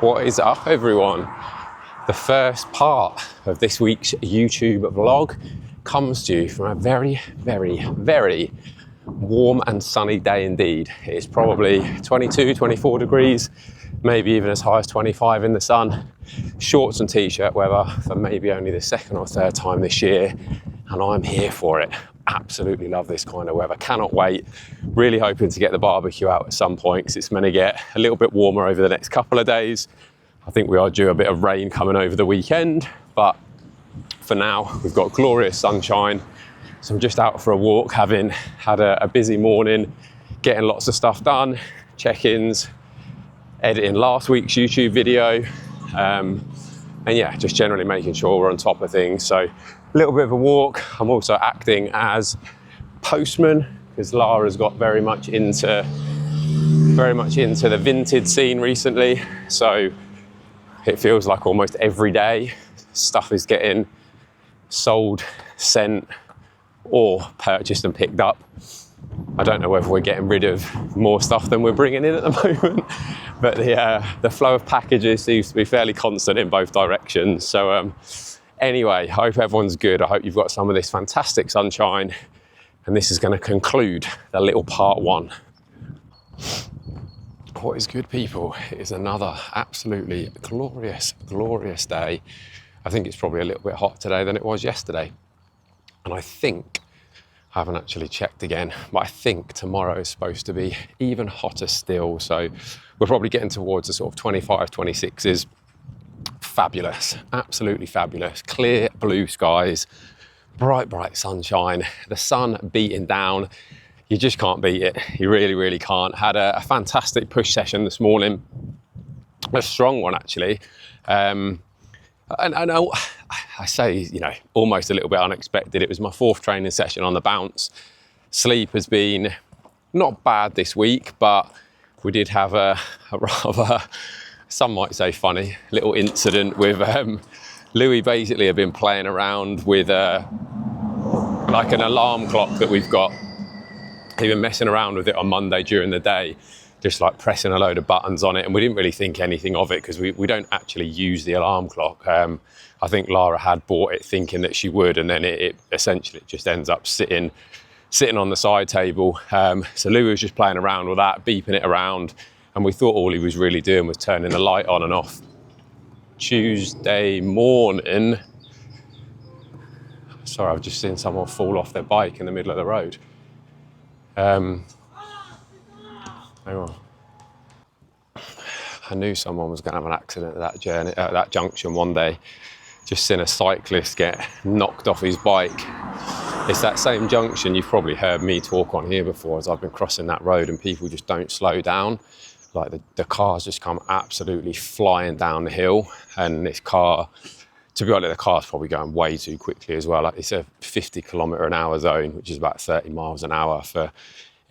What is up, everyone? The first part of this week's YouTube vlog comes to you from a very, very, very warm and sunny day indeed. It's probably 22, 24 degrees, maybe even as high as 25 in the sun. Shorts and t-shirt weather for maybe only the second or third time this year, and I'm here for it. Absolutely love this kind of weather. Cannot wait. Really hoping to get the barbecue out at some point because it's going to get a little bit warmer over the next couple of days. I think we are due a bit of rain coming over the weekend, but for now we've got glorious sunshine. So I'm just out for a walk, having had a busy morning, getting lots of stuff done, check-ins, editing last week's YouTube video, and yeah, just generally making sure we're on top of things. So a little bit of a walk. I'm also acting as postman because Lara's got very much into the vintage scene recently. So it feels like almost every day stuff is getting sold, sent, or purchased and picked up. I don't know whether we're getting rid of more stuff than we're bringing in at the moment, but the flow of packages seems to be fairly constant in both directions. So anyway, I hope everyone's good. I hope you've got some of this fantastic sunshine, and this is going to conclude the little part one. What is good, people? It is another absolutely glorious, glorious day. I think it's probably a little bit hotter today than it was yesterday. And I haven't actually checked again, but I think tomorrow is supposed to be even hotter still. So we're probably getting towards the sort of 25, 26s. Fabulous, absolutely fabulous. Clear blue skies, bright, bright sunshine, the sun beating down. You just can't beat it. You really, really can't. Had a fantastic push session this morning. A strong one, actually. And I say, you know, almost a little bit unexpected. It was my fourth training session on the bounce. Sleep has been not bad this week, but we did have a rather, some might say funny, little incident with Louis. Basically have been playing around with like an alarm clock that we've got. He'd been messing around with it on Monday during the day, just like pressing a load of buttons on it, and we didn't really think anything of it because we don't actually use the alarm clock. I think Lara had bought it thinking that she would, and then it essentially just ends up sitting on the side table. So Louis was just playing around with that, beeping it around, and we thought all he was really doing was turning the light on and off. Tuesday morning, sorry, I've just seen someone fall off their bike in the middle of the road. Hang on. I knew someone was going to have an accident at that junction one day. Just seen a cyclist get knocked off his bike. It's that same junction you've probably heard me talk on here before, as I've been crossing that road and people just don't slow down. Like the cars just come absolutely flying down the hill, and this car, to be honest, the car's probably going way too quickly as well. Like, it's a 50km/h zone, which is about 30 miles an hour for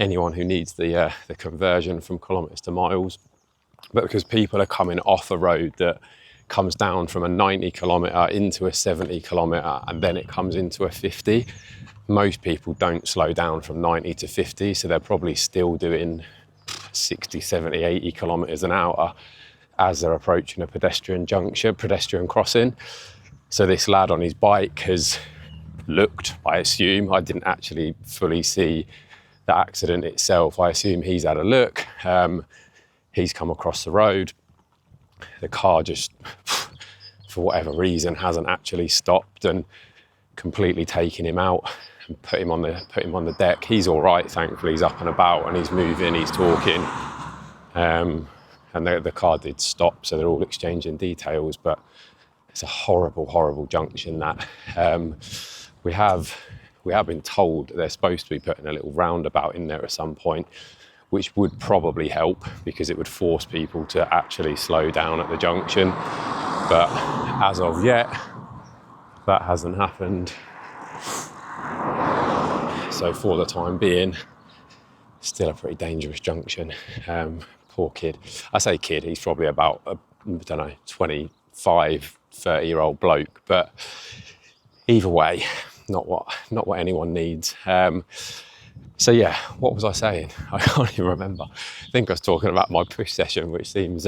anyone who needs the conversion from kilometres to miles. But because people are coming off a road that comes down from a 90km into a 70km and then it comes into a 50, most people don't slow down from 90 to 50, so they're probably still doing 60, 70, 80km/h as they're approaching a pedestrian crossing. So this lad on his bike has looked, I assume, I didn't actually fully see the accident itself. I assume he's had a look. He's come across the road. The car just, for whatever reason, hasn't actually stopped and completely taken him out and put him on the deck. He's all right, thankfully. He's up and about and he's moving, he's talking. And the car did stop, so they're all exchanging details. But it's a horrible, horrible junction that. We have been told they're supposed to be putting a little roundabout in there at some point, which would probably help because it would force people to actually slow down at the junction. But as of yet, that hasn't happened. So for the time being, still a pretty dangerous junction. Poor kid. I say kid, he's probably about, 25, 30-year-old bloke. But either way, not what anyone needs. So yeah, what was I saying? I can't even remember. I think I was talking about my push session, which seems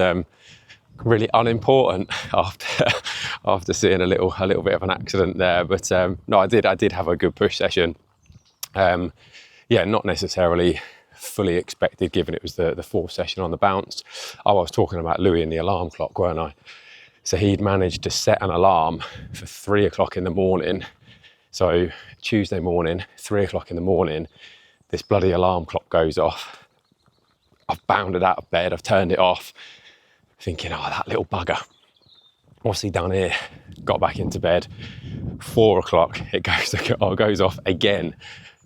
really unimportant after seeing a little bit of an accident there. But no, I did have a good push session. Yeah, not necessarily fully expected given it was the fourth session on the bounce. Oh, I was talking about Louis and the alarm clock, weren't I? So he'd managed to set an alarm for 3 o'clock in the morning. So Tuesday morning, 3 o'clock in the morning, this bloody alarm clock goes off. I've bounded out of bed, I've turned it off, thinking, oh, that little bugger. What's he done here? Got back into bed. 4 o'clock, it goes off again.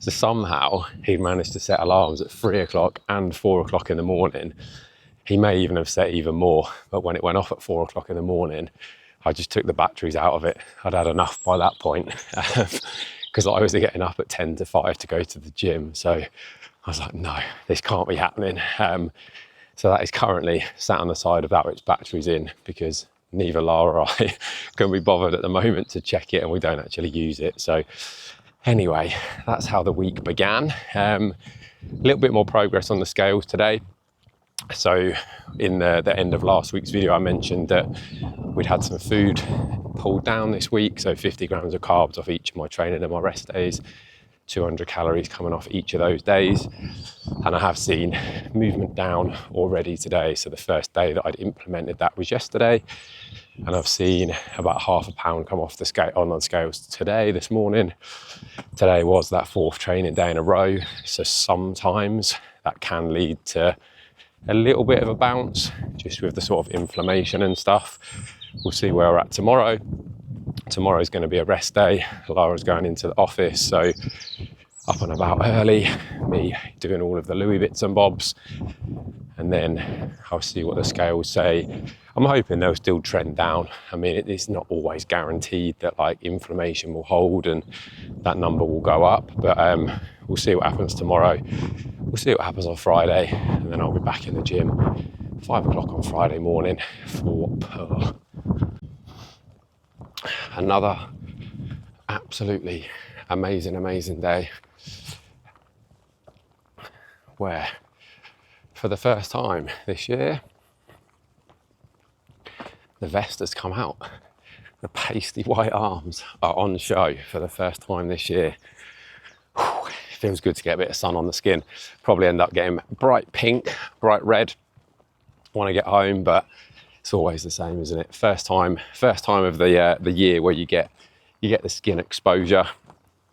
So somehow he'd managed to set alarms at 3 o'clock and 4 o'clock in the morning. He may even have set even more, but when it went off at 4 o'clock in the morning, I just took the batteries out of it. I'd had enough by that point because I was getting up at 10 to 5 to go to the gym. So I was like, no, this can't be happening. So that is currently sat on the side of that with its batteries in because neither Lara or I can be bothered at the moment to check it and we don't actually use it. So anyway, that's how the week began. A little bit more progress on the scales today. So in the end of last week's video, I mentioned that we'd had some food pulled down this week. So 50 grams of carbs off each of my training and my rest days, 200 calories coming off each of those days. And I have seen movement down already today. So the first day that I'd implemented that was yesterday. And I've seen about half a pound come off the scale on the scales today, this morning. Today was that fourth training day in a row. So sometimes that can lead to a little bit of a bounce just with the sort of inflammation and stuff. We'll see where we're at tomorrow. Tomorrow's going to be a rest day. Lara's going into the office, so up and about early, me doing all of the Louis bits and bobs, and then I'll see what the scales say. I'm hoping they'll still trend down. I mean, it's not always guaranteed that like inflammation will hold and that number will go up, but we'll see what happens tomorrow. We'll see what happens on Friday, and then I'll be back in the gym 5 o'clock on Friday morning for another absolutely amazing day where for the first time this year the vest has come out. The pasty white arms are on show for the first time this year. Whew, feels good to get a bit of sun on the skin. Probably end up getting bright pink, bright red when I get home, but it's always the same, isn't it? First time of the year where you get the skin exposure.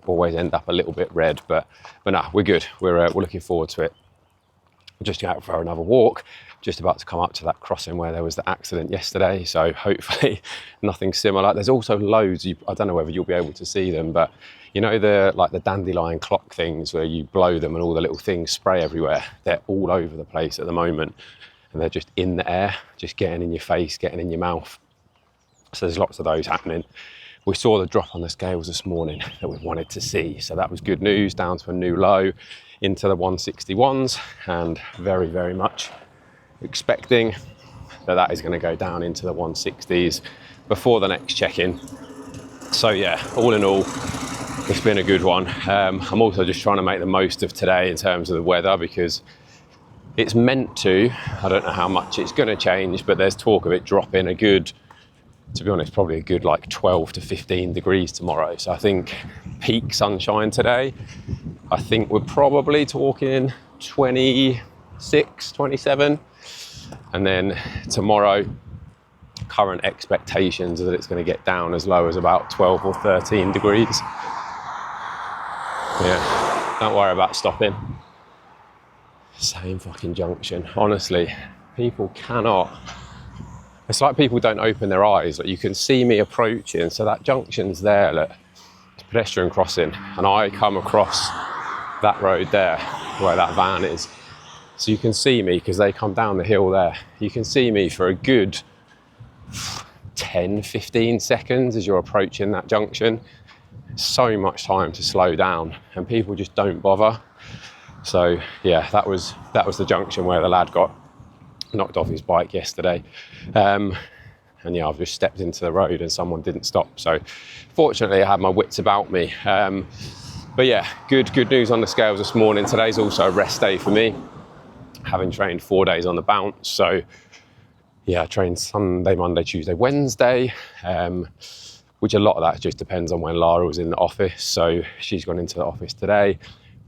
Always end up a little bit red, but nah, we're good. We're looking forward to it. We're just out for another walk. Just about to come up to that crossing where there was the accident yesterday, so hopefully nothing similar. There's also loads. I don't know whether you'll be able to see them, but you know the dandelion clock things where you blow them and all the little things spray everywhere. They're all over the place at the moment, and they're just in the air, just getting in your face, getting in your mouth. So there's lots of those happening. We saw the drop on the scales this morning that we wanted to see, so that was good news, down to a new low into the 161s, and very much expecting that is going to go down into the 160s before the next check-in. So yeah, all in all, it's been a good one. I'm also just trying to make the most of today in terms of the weather, because it's meant to, I don't know how much it's going to change, but there's talk of it dropping a good, to be honest, probably a good like 12 to 15 degrees tomorrow. So I think peak sunshine today, I think we're probably talking 26, 27. And then tomorrow, current expectations are that it's going to get down as low as about 12 or 13 degrees. Yeah, don't worry about stopping. Same fucking junction. Honestly, people cannot. It's like people don't open their eyes. Like, you can see me approaching, so that junction's there. Look, it's a pedestrian crossing, and I come across that road there where that van is. So you can see me because they come down the hill there. You can see me for a good 10, 15 seconds as you're approaching that junction. So much time to slow down, and people just don't bother. So yeah, that was the junction where the lad got knocked off his bike yesterday. And yeah, I've just stepped into the road and someone didn't stop. So fortunately I had my wits about me. But yeah, good news on the scales this morning. Today's also a rest day for me, having trained 4 days on the bounce. So yeah, I train Sunday, Monday, Tuesday, Wednesday, which a lot of that just depends on when Lara was in the office. So she's gone into the office today,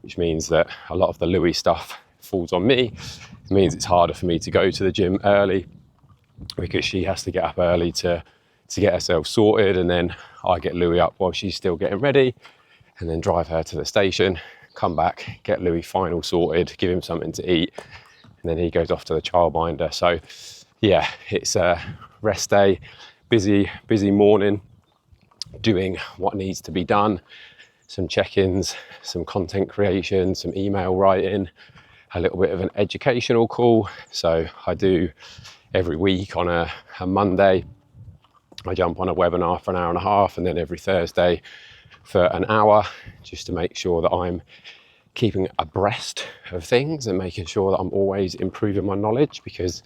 which means that a lot of the Louis stuff falls on me. It means it's harder for me to go to the gym early because she has to get up early to get herself sorted, and then I get Louis up while she's still getting ready, and then drive her to the station, come back, get Louis final sorted, give him something to eat, and then he goes off to the childminder. So yeah, it's a rest day, busy morning, doing what needs to be done, some check-ins, some content creation, some email writing, a little bit of an educational call. So I do every week on a Monday, I jump on a webinar for an hour and a half, and then every Thursday for an hour, just to make sure that I'm keeping abreast of things and making sure that I'm always improving my knowledge, because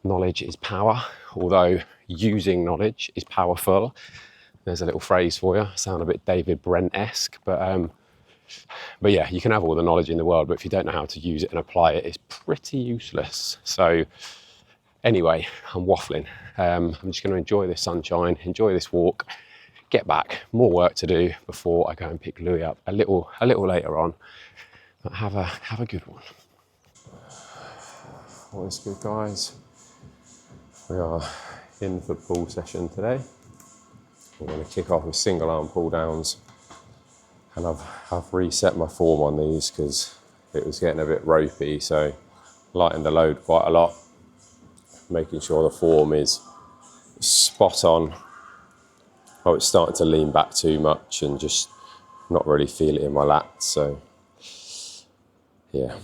knowledge is power, although using knowledge is powerful. There's a little phrase for you. I sound a bit David Brent-esque, but yeah, you can have all the knowledge in the world, but if you don't know how to use it and apply it, it's pretty useless. So anyway, I'm waffling. I'm just going to enjoy this sunshine, enjoy this walk, get back, more work to do before I go and pick Louis up a little later on. But have a good one. What is good, guys? We are in for pull session today. We're going to kick off with single arm pull downs, and I've reset my form on these because it was getting a bit ropey, so lightened the load quite a lot, making sure the form is spot on. Oh, it's starting to lean back too much and just not really feel it in my lats, so yeah.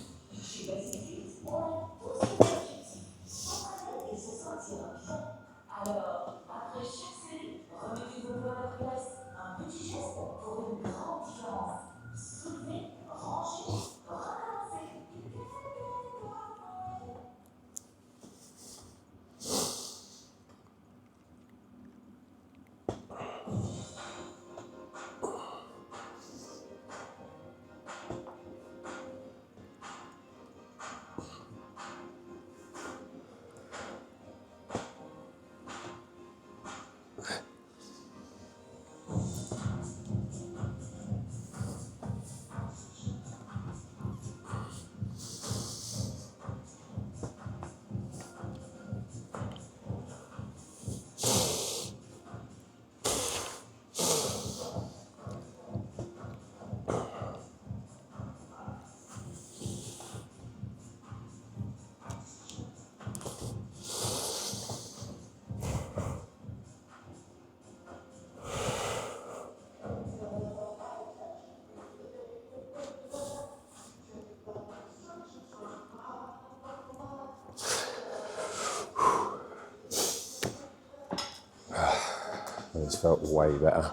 It's felt way better.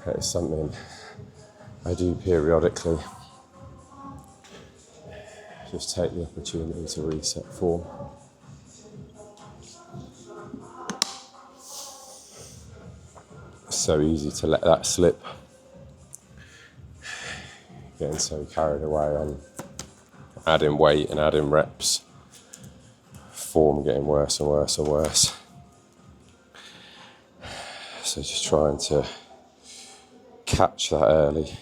It's something I do periodically. Just take the opportunity to reset form. It's so easy to let that slip. Getting so carried away on adding weight and adding reps. Form getting worse and worse and worse. So just trying to catch that early.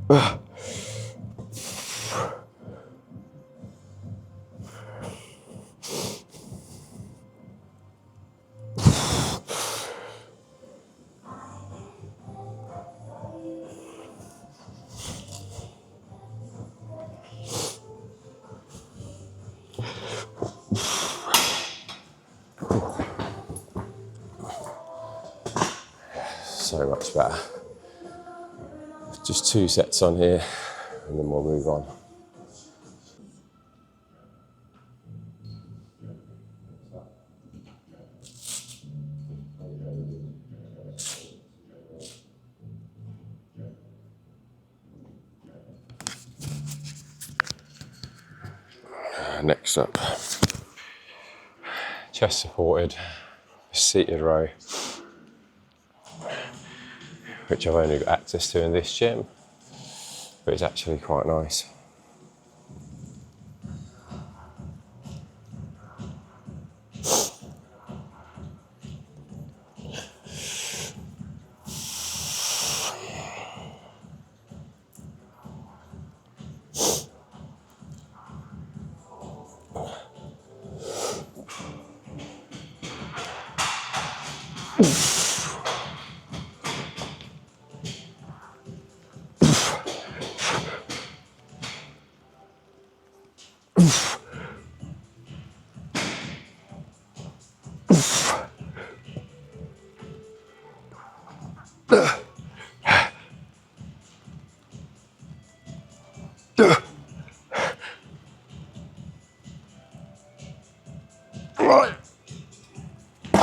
So much better. Just 2 sets on here, and then we'll move on. Next up, chest supported, seated row, which I've only got access to in this gym, but it's actually quite nice. Right. A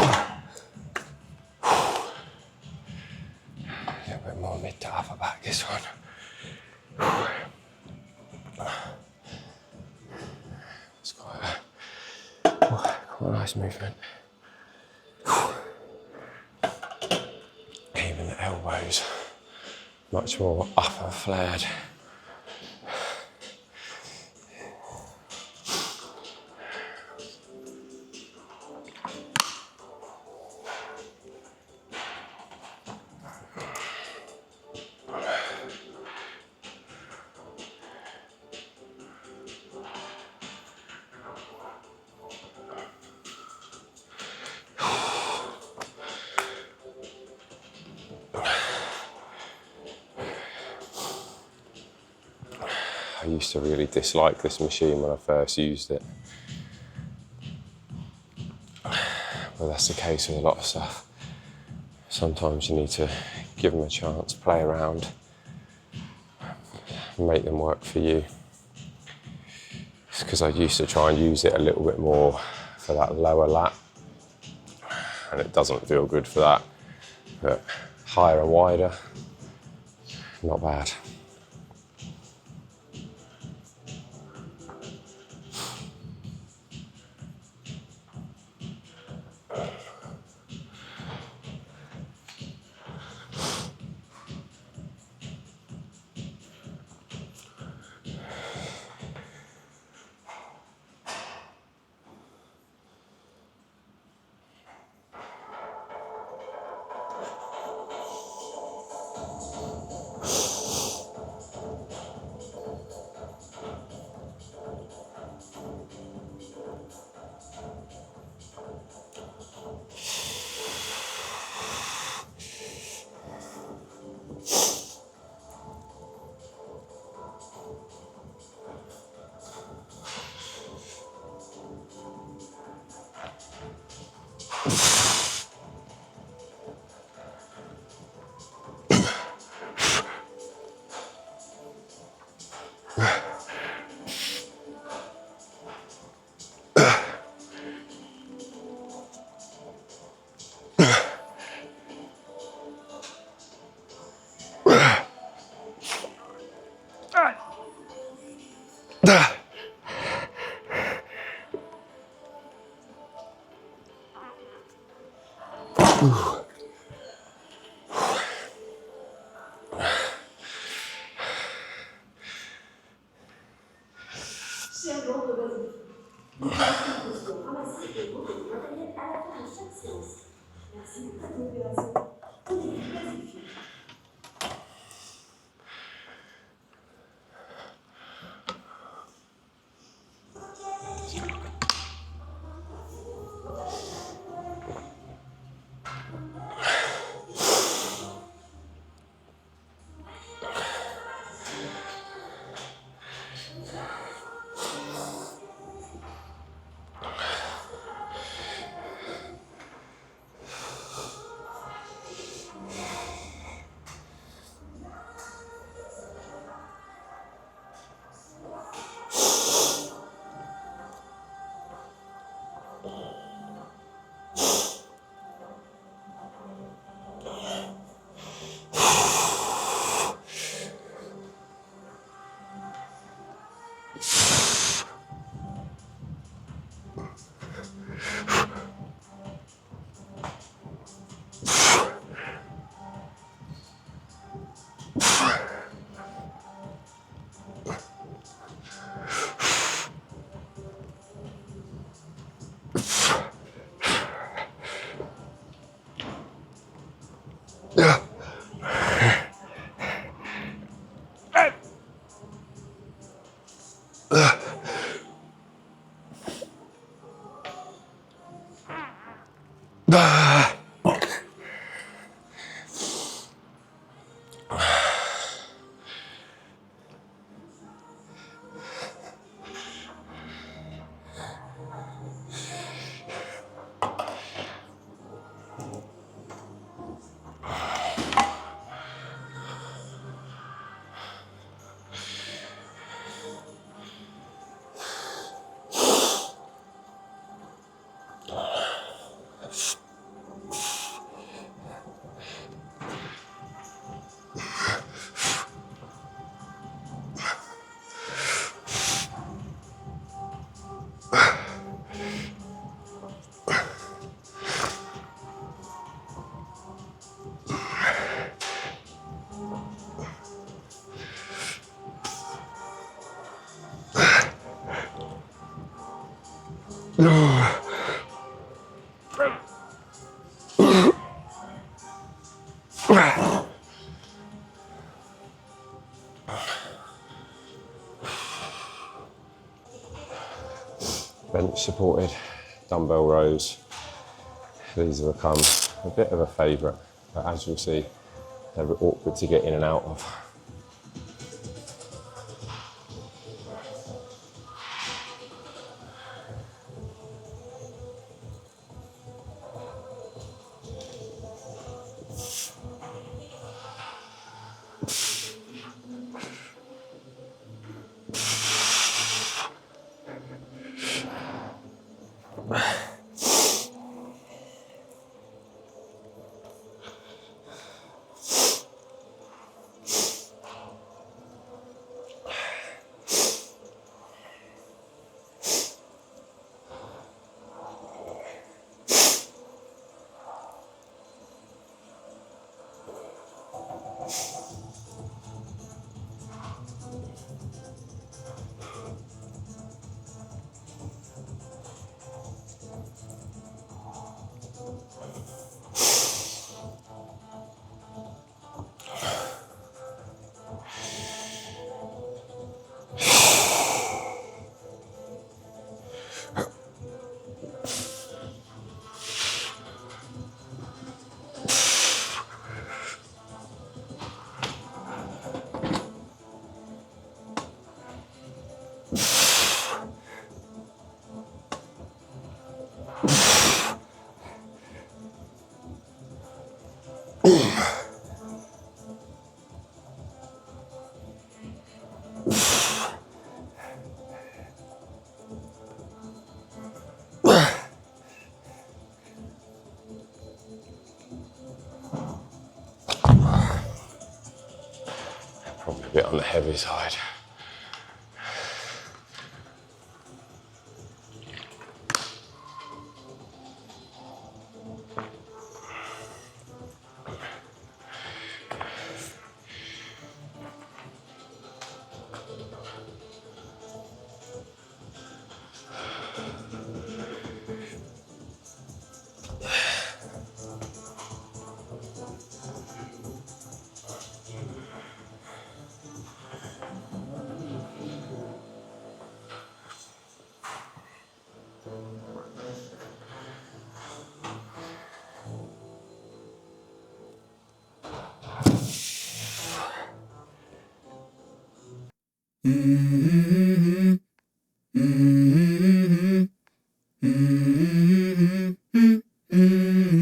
little bit more mid to upper back this one. It's quite a nice movement. Even the elbows, much more upper flared. I used to really dislike this machine when I first used it. Well, that's the case with a lot of stuff. Sometimes you need to give them a chance, play around, make them work for you. It's because I used to try and use it a little bit more for that lower lat, and it doesn't feel good for that. But higher and wider, not bad. Bench supported dumbbell rows. These have become a bit of a favourite, but as you'll see, they're awkward to get in and out of. Probably a bit on the heavy side.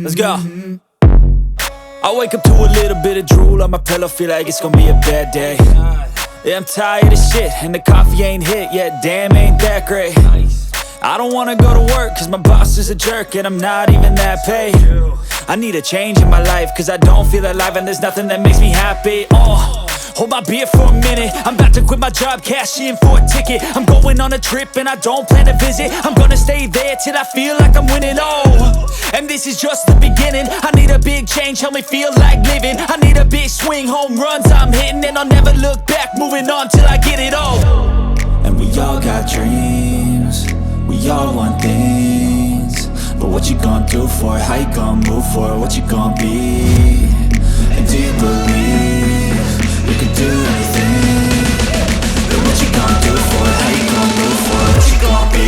Let's go. I wake up to a little bit of drool on my pillow, feel like it's gonna be a bad day. Yeah, I'm tired of shit, and the coffee ain't hit yet, damn, ain't that great. I don't wanna go to work, cause my boss is a jerk, and I'm not even that paid. I need a change in my life, cause I don't feel alive, and there's nothing that makes me happy. Hold my beer for a minute. I'm about to quit my job, cash in for a ticket. I'm going on a trip and I don't plan to visit. I'm gonna stay there till I feel like I'm winning. Oh, and this is just the beginning. I need a big change, help me feel like living. I need a big swing, home runs I'm hitting, and I'll never look back, moving on till I get it all. And we all got dreams, we all want things, but what you gonna do for it? How you gonna move for it? What you gonna be? And do you believe you can do anything? But what you gonna do for it? How you gonna move for it? What you gonna be?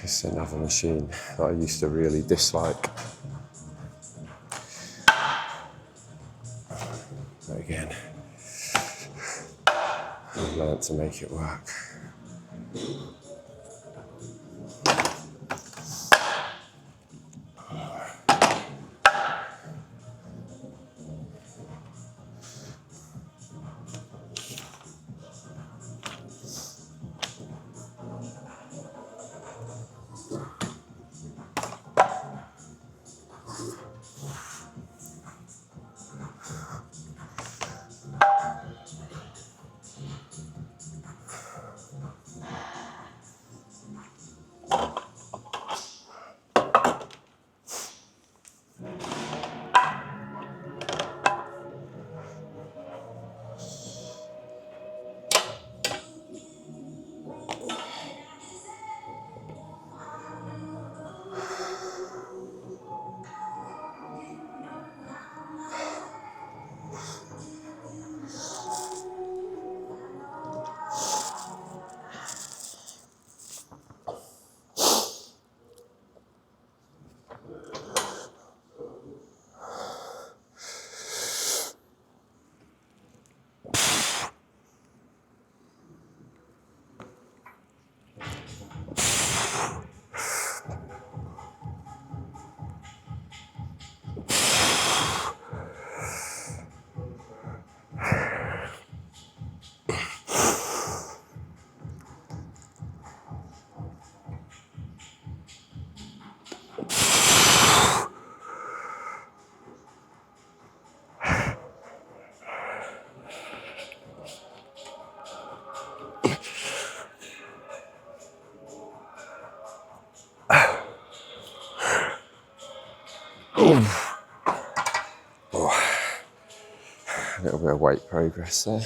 It's another machine that I used to really dislike. But again, I've learnt to make it work. A little bit of weight progress there.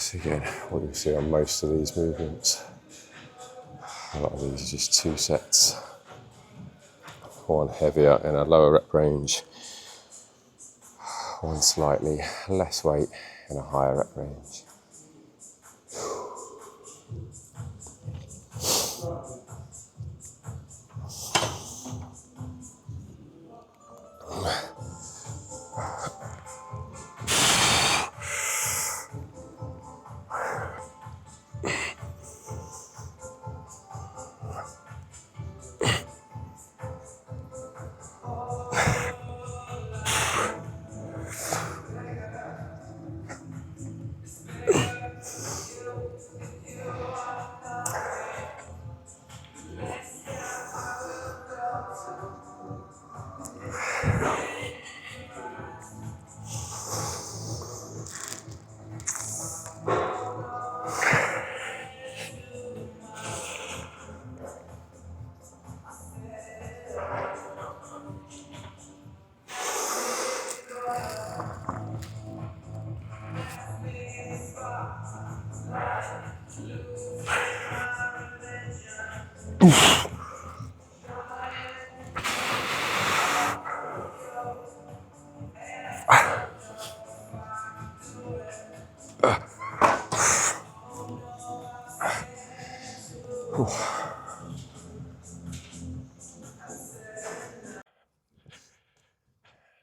So again, what you'll see on most of these movements, a lot of these are just 2 sets, one heavier in a lower rep range, one slightly less weight in a higher rep range.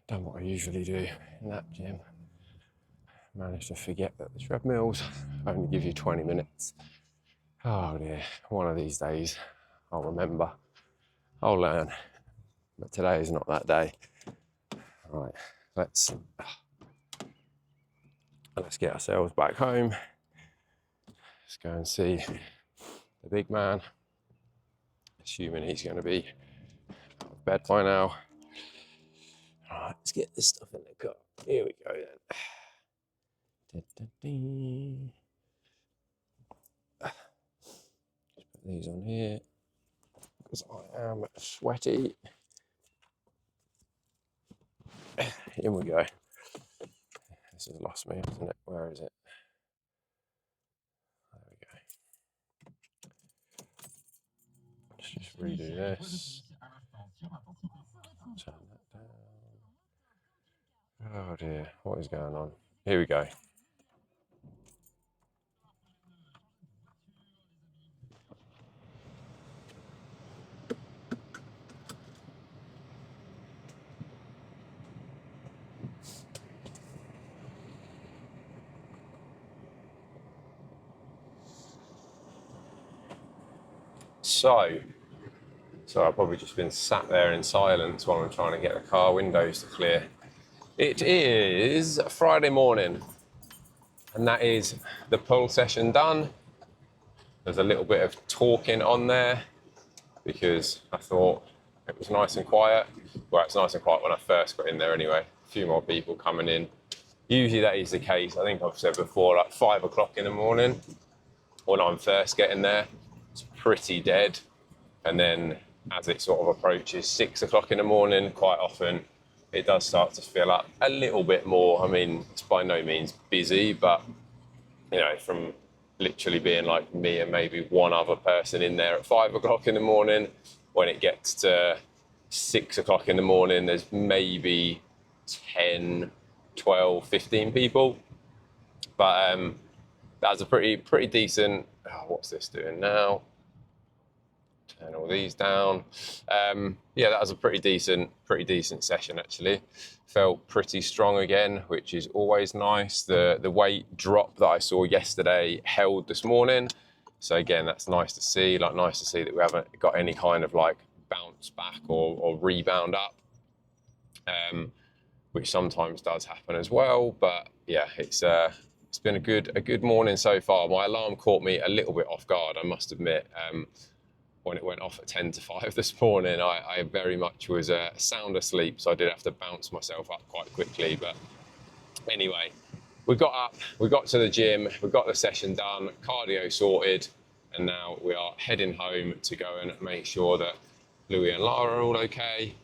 Done what I usually do in that gym. Managed to forget that the treadmills only give you 20 minutes. Oh dear, one of these days I'll remember, I'll learn, but today is not that day. Right, let's get ourselves back home. Let's go and see the big man, assuming he's going to be out of bed by now. All right, let's get this stuff in the car. Here we go then. Just put these on here because I am sweaty. In we go. This has lost me, hasn't it? Where is it? There we go. Let's just redo this. Turn that down. Oh dear, what is going on? Here we go. So I've probably just been sat there in silence while I'm trying to get the car windows to clear. It is Friday morning, and that is the pull session done. There's a little bit of talking on there because I thought it was nice and quiet. Well, it's nice and quiet when I first got in there anyway. A few more people coming in. Usually that is the case. I think I've said before, like 5 o'clock in the morning when I'm first getting there, it's pretty dead. And then as it sort of approaches 6 o'clock in the morning, quite often it does start to fill up a little bit more. I mean, it's by no means busy, but you know, from literally being like me and maybe one other person in there at 5 o'clock in the morning, when it gets to 6 o'clock in the morning, there's maybe 10, 12, 15 people. But that's a pretty decent, what's this doing now? Turn all these down. Yeah, that was a pretty decent session actually. Felt pretty strong again, which is always nice. The weight drop that I saw yesterday held this morning. So again, that's nice to see. Like, nice to see that we haven't got any kind of like bounce back or rebound up, which sometimes does happen as well. But yeah, it's been a good morning so far. My alarm caught me a little bit off guard, I must admit. When it went off at 10 to 5 this morning, I very much was sound asleep, so I did have to bounce myself up quite quickly. But anyway, we got up, we got to the gym, we got the session done, cardio sorted, and now we are heading home to go and make sure that Louis and Lara are all okay,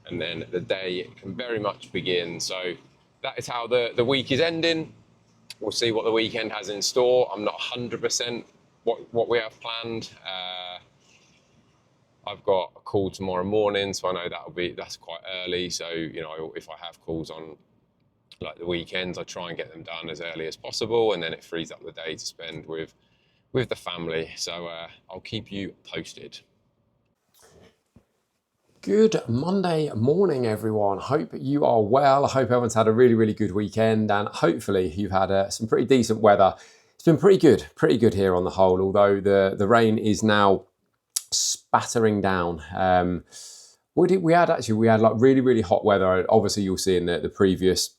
and then the day can very much begin. So that is how the week is ending. we'll see what the weekend has in store. I'm not 100% what we have planned. I've got a call tomorrow morning, so I know that's quite early. So, you know, if I have calls on like the weekends, I try and get them done as early as possible, and then it frees up the day to spend with the family. So I'll keep you posted. Good Monday morning, everyone. Hope you are well. I hope everyone's had a really, really good weekend, and hopefully you've had some pretty decent weather. It's been pretty good here on the whole, although the rain is now spattering down. We had like really, really hot weather. Obviously, you'll see in the previous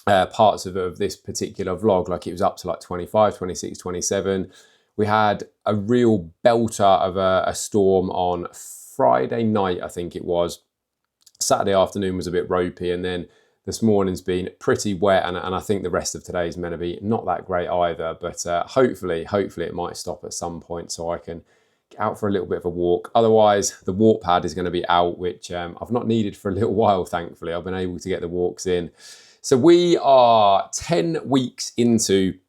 parts of this particular vlog, like it was up to like 25, 26, 27. We had a real belter of a storm on Friday night, I think it was. Saturday afternoon was a bit ropey, and then this morning's been pretty wet, and I think the rest of today is meant to be not that great either, but hopefully it might stop at some point so I can get out for a little bit of a walk. Otherwise, the walk pad is going to be out, which I've not needed for a little while, thankfully. I've been able to get the walks in. So we are 10 weeks into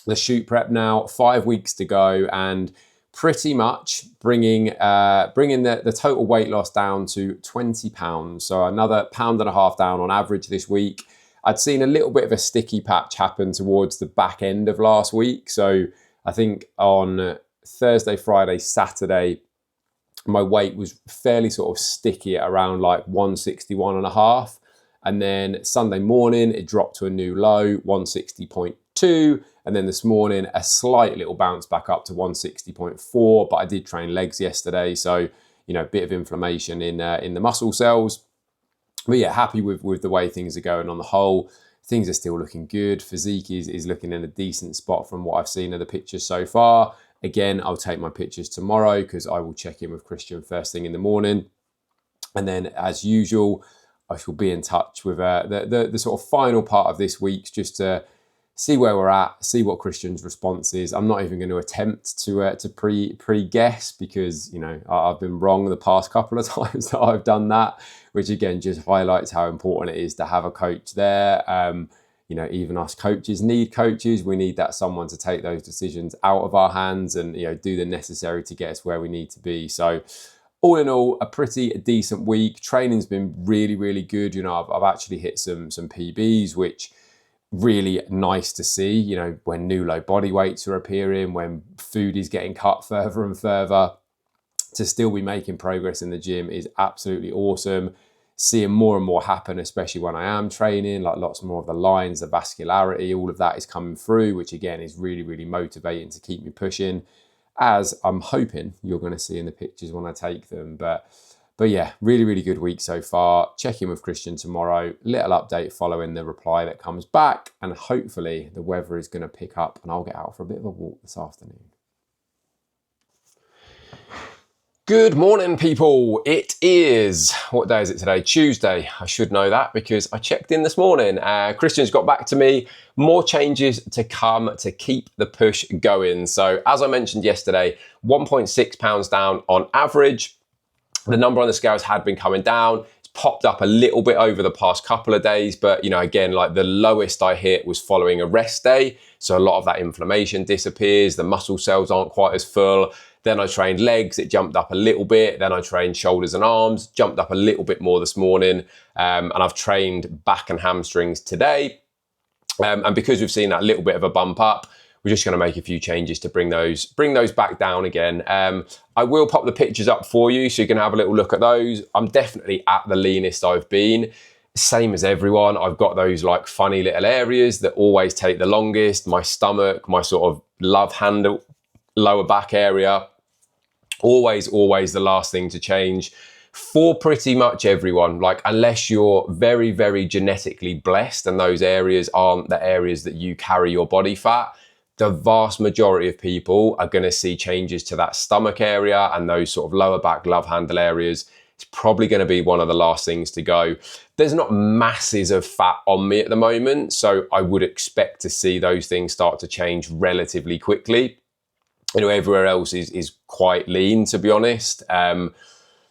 the shoot prep now, 5 weeks to go, and pretty much bringing the total weight loss down to 20 pounds. So another £1.5 pounds down on average this week. I'd seen a little bit of a sticky patch happen towards the back end of last week. So I think on Thursday, Friday, Saturday, my weight was fairly sort of sticky at around like 161.5. And then Sunday morning, it dropped to a new low, 160.2. And then this morning, a slight little bounce back up to 160.4. But I did train legs yesterday, so, you know, a bit of inflammation in the muscle cells. But yeah, happy with the way things are going on the whole. Things are still looking good. Physique is looking in a decent spot from what I've seen of the pictures so far. Again, I'll take my pictures tomorrow because I will check in with Christian first thing in the morning. And then, as usual, I shall be in touch with the sort of final part of this week just to see where we're at, see what Christian's response is. I'm not even going to attempt to pre-guess because, you know, I've been wrong the past couple of times that I've done that, which again just highlights how important it is to have a coach there. You know, even us coaches need coaches. We need that someone to take those decisions out of our hands and, you know, do the necessary to get us where we need to be. So all in all, a pretty decent week. Training's been really, really good. You know, I've actually hit some PBs, which really nice to see, you know, when new low body weights are appearing, when food is getting cut further and further. To still be making progress in the gym is absolutely awesome. Seeing more and more happen, especially when I am training, like lots more of the lines, the vascularity, all of that is coming through, which again is really, really motivating to keep me pushing, as I'm hoping you're going to see in the pictures when I take them. But yeah, really, really good week so far. Check in with Christian tomorrow. Little update following the reply that comes back. And hopefully the weather is going to pick up and I'll get out for a bit of a walk this afternoon. Good morning, people. It is, what day is it today? Tuesday. I should know that because I checked in this morning. Christian's got back to me. More changes to come to keep the push going. So as I mentioned yesterday, 1.6 pounds down on average. The number on the scales had been coming down. It's popped up a little bit over the past couple of days, but you know, again, like the lowest I hit was following a rest day. So a lot of that inflammation disappears. The muscle cells aren't quite as full. Then I trained legs, it jumped up a little bit. Then I trained shoulders and arms, jumped up a little bit more this morning. And I've trained back and hamstrings today. And because we've seen that little bit of a bump up, we're just going to make a few changes to bring those back down again. I will pop the pictures up for you so you can have a little look at those. I'm definitely at the leanest I've been. Same as everyone, I've got those like funny little areas that always take the longest. My stomach, my sort of love handle, lower back area. Always the last thing to change for pretty much everyone. Like, unless you're very, very genetically blessed and those areas aren't the areas that you carry your body fat, the vast majority of people are going to see changes to that stomach area and those sort of lower back love handle areas. It's probably going to be one of the last things to go. There's not masses of fat on me at the moment, so I would expect to see those things start to change relatively quickly. You know, everywhere else is quite lean, to be honest.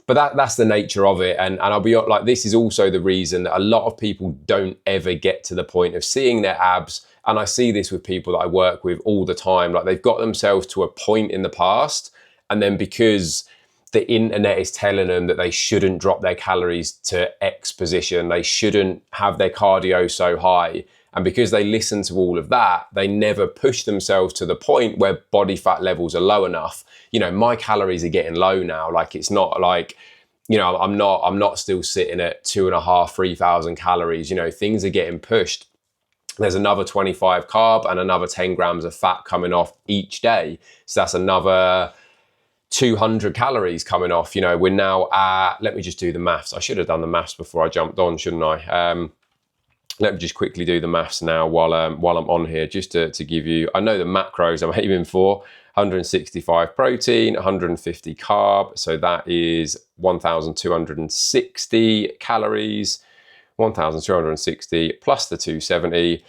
But that's the nature of it. And I'll be like, this is also the reason that a lot of people don't ever get to the point of seeing their abs. And I see this with people that I work with all the time. Like, they've got themselves to a point in the past, and then because the internet is telling them that they shouldn't drop their calories to X position, they shouldn't have their cardio so high, and because they listen to all of that, they never push themselves to the point where body fat levels are low enough. You know, my calories are getting low now. Like, it's not like, you know, I'm not still sitting at 2,500, 3,000 calories. You know, things are getting pushed. There's another 25 carb and another 10 grams of fat coming off each day. So that's another 200 calories coming off. You know, we're now at, let me just do the maths. I should have done the maths before I jumped on, shouldn't I? Let me just quickly do the maths now while I'm on here, just to give you, I know the macros I'm aiming for: 165 protein, 150 carb. So that is 1,260 calories. 1,260 plus the 270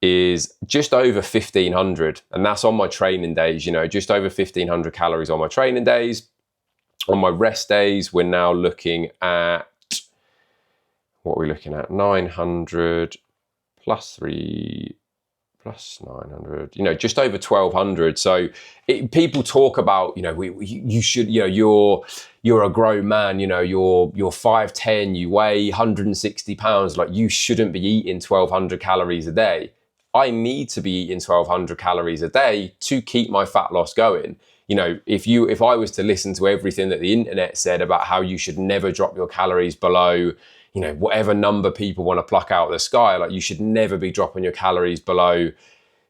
is just over 1,500. And that's on my training days, you know, just over 1,500 calories on my training days. On my rest days, we're now looking at, what are we looking at? 900 plus 3 plus 900, you know, just over 1,200. So people talk about, you know, you should, you know, you're a grown man, you know, you're 5'10", you weigh 160 pounds, like, you shouldn't be eating 1,200 calories a day. I need to be eating 1,200 calories a day to keep my fat loss going. You know, if I was to listen to everything that the internet said about how you should never drop your calories below, you know, whatever number people want to pluck out of the sky, like, you should never be dropping your calories below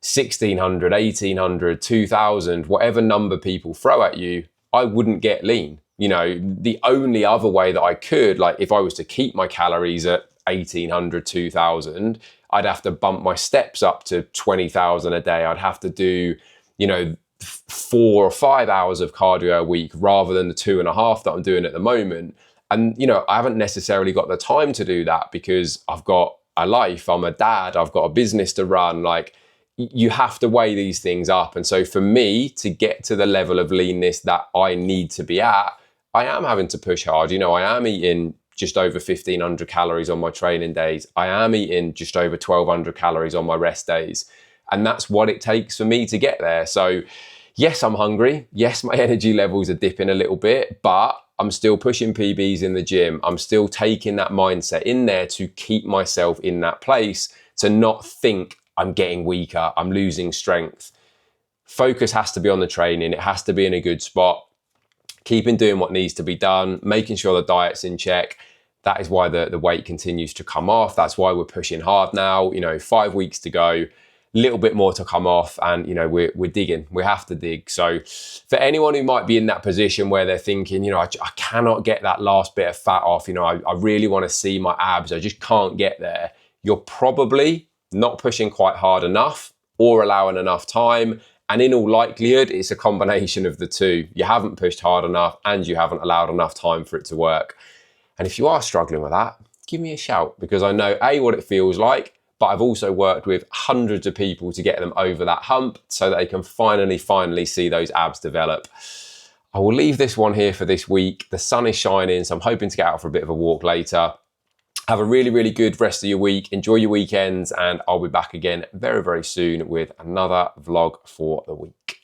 1,600, 1,800, 2,000, whatever number people throw at you, I wouldn't get lean. You know, the only other way that I could, like, if I was to keep my calories at 1,800, 2,000, I'd have to bump my steps up to 20,000 a day. I'd have to do, you know, 4 or 5 hours of cardio a week rather than the 2.5 that I'm doing at the moment. And, you know, I haven't necessarily got the time to do that because I've got a life, I'm a dad, I've got a business to run. Like, you have to weigh these things up. And so for me to get to the level of leanness that I need to be at, I am having to push hard. You know, I am eating just over 1,500 calories on my training days. I am eating just over 1,200 calories on my rest days. And that's what it takes for me to get there. So yes, I'm hungry. Yes, my energy levels are dipping a little bit, but I'm still pushing PBs in the gym. I'm still taking that mindset in there to keep myself in that place, to not think I'm getting weaker, I'm losing strength. Focus has to be on the training. It has to be in a good spot. Keeping doing what needs to be done, making sure the diet's in check. That is why the weight continues to come off. That's why we're pushing hard now. You know, 5 weeks to go, little bit more to come off, and you know, we're digging. We have to dig. So for anyone who might be in that position where they're thinking, you know, I cannot get that last bit of fat off, you know, I really want to see my abs, I just can't get there. You're probably not pushing quite hard enough or allowing enough time. And in all likelihood, it's a combination of the two. You haven't pushed hard enough and you haven't allowed enough time for it to work. And if you are struggling with that, give me a shout, because I know A, what it feels like, but I've also worked with hundreds of people to get them over that hump so that they can finally see those abs develop. I will leave this one here for this week. The sun is shining, so I'm hoping to get out for a bit of a walk later. Have a really good rest of your week. Enjoy your weekends, and I'll be back again very soon with another vlog for the week.